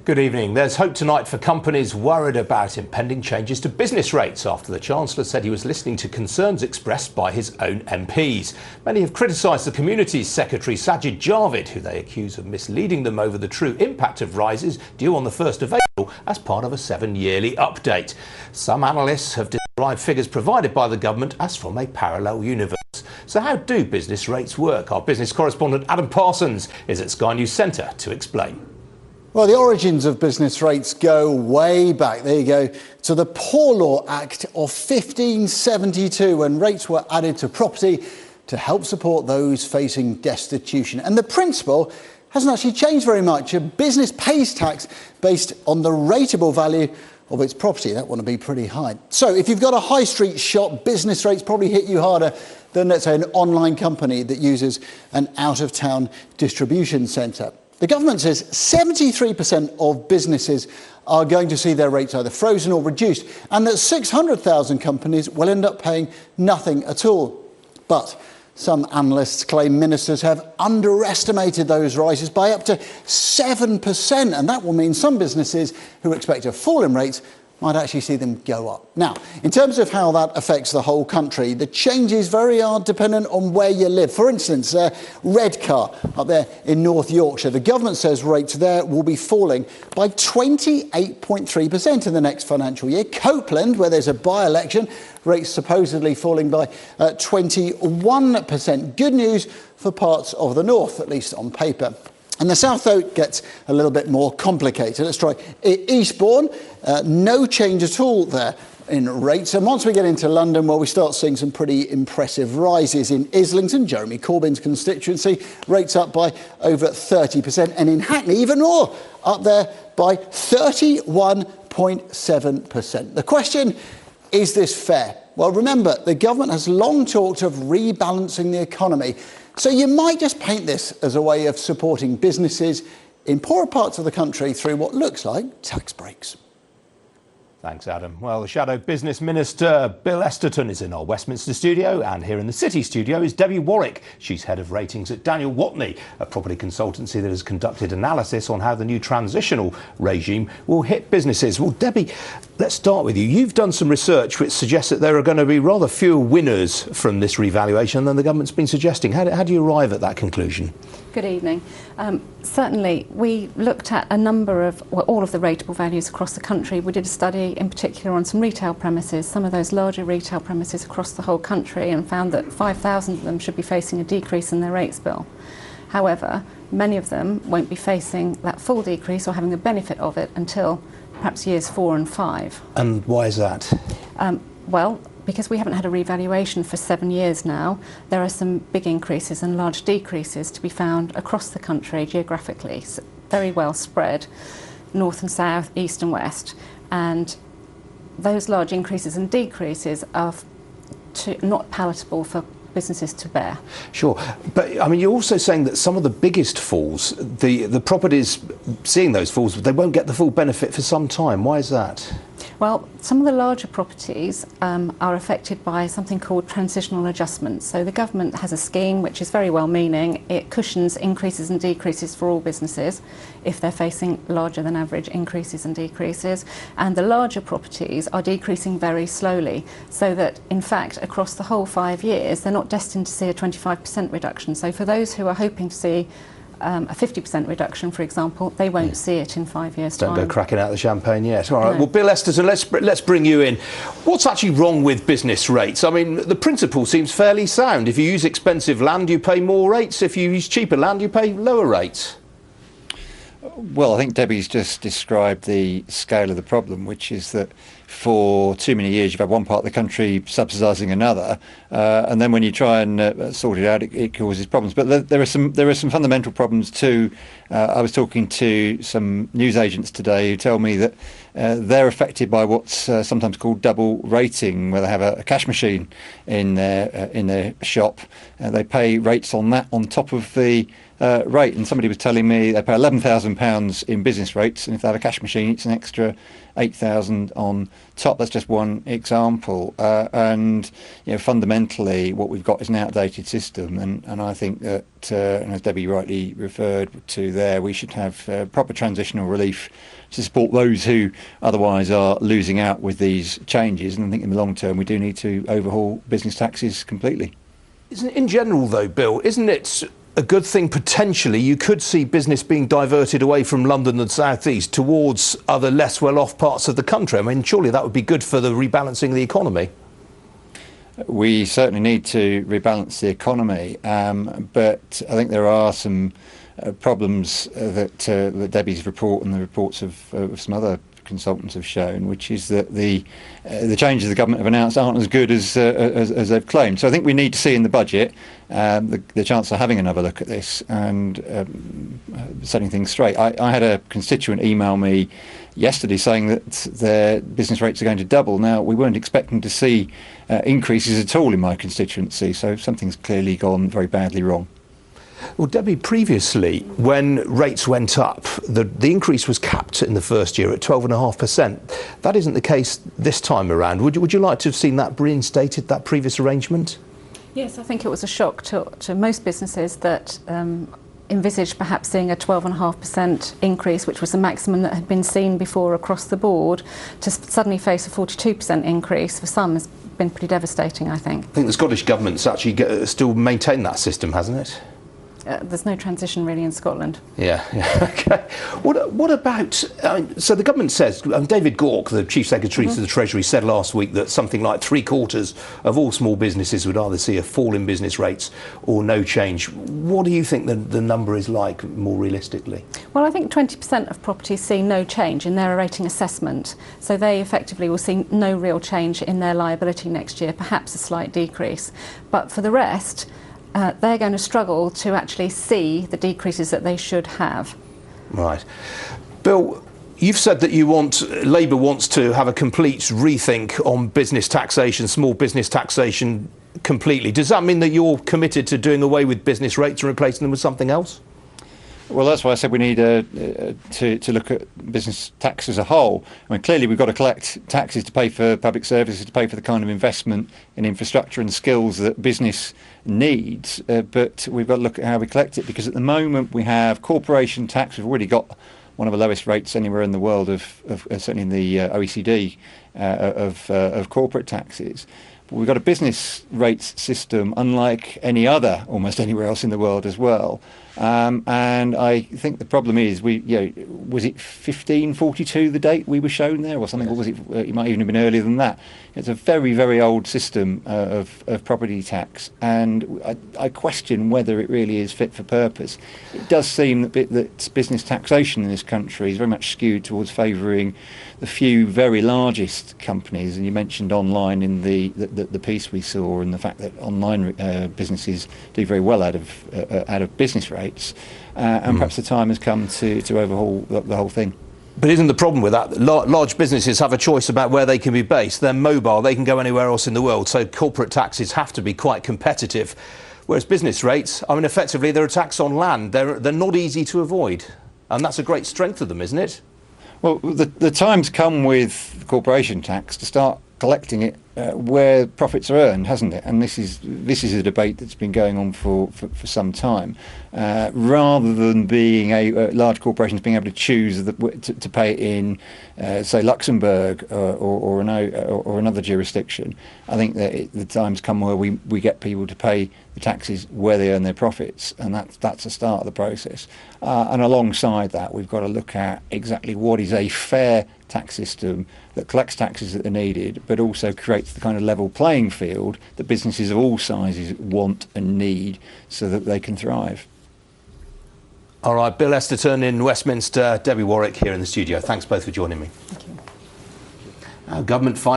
Good evening. There's hope tonight for companies worried about impending changes to business rates after the Chancellor said he was listening to concerns expressed by his own MPs. Many have criticised the Communities Secretary Sajid Javid, who they accuse of misleading them over the true impact of rises due on the 1st of April as part of a 7-yearly update. Some analysts have described figures provided by the government as from a parallel universe. So how do business rates work? Our business correspondent Adam Parsons is at Sky News Centre to explain. Well, the origins of business rates go way back, there you go, to the Poor Law Act of 1572, when rates were added to property to help support those facing destitution. And the principle hasn't actually changed very much. A business pays tax based on the rateable value of its property. That want to be pretty high. So if you've got a high street shop, business rates probably hit you harder than, let's say, an online company that uses an out-of-town distribution centre. The government says 73% of businesses are going to see their rates either frozen or reduced, and that 600,000 companies will end up paying nothing at all. But some analysts claim ministers have underestimated those rises by up to 7%, and that will mean some businesses who expect a fall in rates might actually see them go up. Now, in terms of how that affects the whole country, the changes vary are dependent on where you live. For instance, Redcar up there in North Yorkshire, the government says rates there will be falling by 28.3% in the next financial year. Copeland, where there's a by-election, rates supposedly falling by 21%. Good news for parts of the north, at least on paper. And the south, though, gets a little bit more complicated. Let's try Eastbourne. No change at all there in rates. And once we get into London, well, we start seeing some pretty impressive rises. In Islington, Jeremy Corbyn's constituency, rates up by over 30%. And in Hackney, even more, up there by 31.7%. The question, is this fair? Well, remember, the government has long talked of rebalancing the economy. So you might just paint this as a way of supporting businesses in poorer parts of the country through what looks like tax breaks. Thanks, Adam. Well, the Shadow Business Minister, Bill Esterton, is in our Westminster studio, and here in the City studio is Debbie Warwick. She's head of ratings at Daniel Watney, a property consultancy that has conducted analysis on how the new transitional regime will hit businesses. Well, Debbie, let's start with you. You've done some research which suggests that there are going to be rather fewer winners from this revaluation than the government's been suggesting. How do you arrive at that conclusion? Good evening. Certainly, we looked at a number of, well, all of the rateable values across the country. We did a study in particular on some retail premises, some of those larger retail premises across the whole country, and found that 5,000 of them should be facing a decrease in their rates bill. However, many of them won't be facing that full decrease or having the benefit of it until perhaps years 4 and 5. And why is that? Well, because we haven't had a revaluation for 7 years now, there are some big increases and large decreases to be found across the country geographically, so very well spread, north and south, east and west. And those large increases and decreases are not palatable for businesses to bear. Sure, but I mean, you're also saying that some of the biggest falls, the properties seeing those falls, they won't get the full benefit for some time. Why is that? Well, some of the larger properties are affected by something called transitional adjustments. So the government has a scheme which is very well-meaning. It cushions increases and decreases for all businesses if they're facing larger than average increases and decreases. And the larger properties are decreasing very slowly, so that, in fact, across the whole 5 years, they're not destined to see a 25% reduction. So for those who are hoping to see a 50% reduction, for example, they won't see it in 5 years' time. Don't go cracking out the champagne yet. All right. No. Well, Bill Esterton, let's bring you in. What's actually wrong with business rates? I mean, the principle seems fairly sound. If you use expensive land, you pay more rates. If you use cheaper land, you pay lower rates. Well, I think Debbie's just described the scale of the problem, which is that for too many years you've had one part of the country subsidising another, and then when you try and sort it out, it causes problems. But there are some fundamental problems too. I was talking to some newsagents today who tell me that they're affected by what's sometimes called double rating, where they have a cash machine in their shop, and they pay rates on that on top of the rate. And somebody was telling me they pay £11,000 in business rates, and if they have a cash machine, it's an extra £8,000 on top. That's just one example. And fundamentally, what we've got is an outdated system. And I think that, and as Debbie rightly referred to there, we should have proper transitional relief to support those who otherwise are losing out with these changes. And I think in the long term, we do need to overhaul business taxes completely. In general, though, Bill, isn't it a good thing potentially? You could see business being diverted away from London and the South East towards other less well-off parts of the country. I mean, surely that would be good for the rebalancing of the economy. We certainly need to rebalance the economy, but I think there are some problems that Debbie's report and the reports of some other consultants have shown, which is that the changes the government have announced aren't as good as they've claimed. So I think we need to see in the budget the chance of having another look at this and setting things straight. I had a constituent email me yesterday saying that their business rates are going to double. Now, we weren't expecting to see increases at all in my constituency, so something's clearly gone very badly wrong. Well, Debbie, previously, when rates went up, the increase was capped in the first year at 12.5%. That isn't the case this time around. Would you like to have seen that reinstated, that previous arrangement? Yes, I think it was a shock to most businesses that envisaged perhaps seeing a 12.5% increase, which was the maximum that had been seen before across the board, to suddenly face a 42% increase for some has been pretty devastating, I think. I think the Scottish government's actually still maintained that system, hasn't it? There's no transition really in Scotland. Yeah. Okay. What about, so the government says, David Gauke, the Chief Secretary to the Treasury, said last week that something like 3/4 of all small businesses would either see a fall in business rates or no change. What do you think the number is like more realistically? Well, I think 20% of properties see no change in their rating assessment. So they effectively will see no real change in their liability next year, perhaps a slight decrease. But for the rest, they're going to struggle to actually see the decreases that they should have. Right. Bill, you've said that Labour wants to have a complete rethink on business taxation, small business taxation completely. Does that mean that you're committed to doing away with business rates and replacing them with something else? Well, that's why I said we need to look at business tax as a whole. I mean, clearly we've got to collect taxes to pay for public services, to pay for the kind of investment in infrastructure and skills that business needs, but we've got to look at how we collect it, because at the moment we have corporation tax. We've already got one of the lowest rates anywhere in the world of certainly in the OECD of corporate taxes. But we've got a business rates system unlike any other, almost anywhere else in the world as well. And I think the problem is, was it 1542 the date we were shown there, or something, or was it? It might even have been earlier than that. It's a very, very old system of property tax, and I question whether it really is fit for purpose. It does seem that business taxation in this country is very much skewed towards favouring the few very largest companies, and you mentioned online in the piece we saw, and the fact that online businesses do very well out of business rates, and perhaps the time has come to overhaul the whole thing. But isn't the problem with that? Large businesses have a choice about where they can be based. They're mobile, they can go anywhere else in the world, so corporate taxes have to be quite competitive. Whereas business rates, I mean, effectively they're a tax on land. They're not easy to avoid, and that's a great strength of them, isn't it? Well, the time's come with corporation tax to start collecting it where profits are earned, hasn't it? And this is a debate that's been going on for some time. Rather than being large corporations being able to choose to pay it in, say, Luxembourg or another jurisdiction, I think that the time's come where we get people to pay the taxes where they earn their profits, and that's the start of the process. And alongside that, we've got to look at exactly what is a fair tax system that collects taxes that are needed, but also creates the kind of level playing field that businesses of all sizes want and need so that they can thrive. All right, Bill Esterton in Westminster, Debbie Warwick here in the studio. Thanks both for joining me. Thank you. Government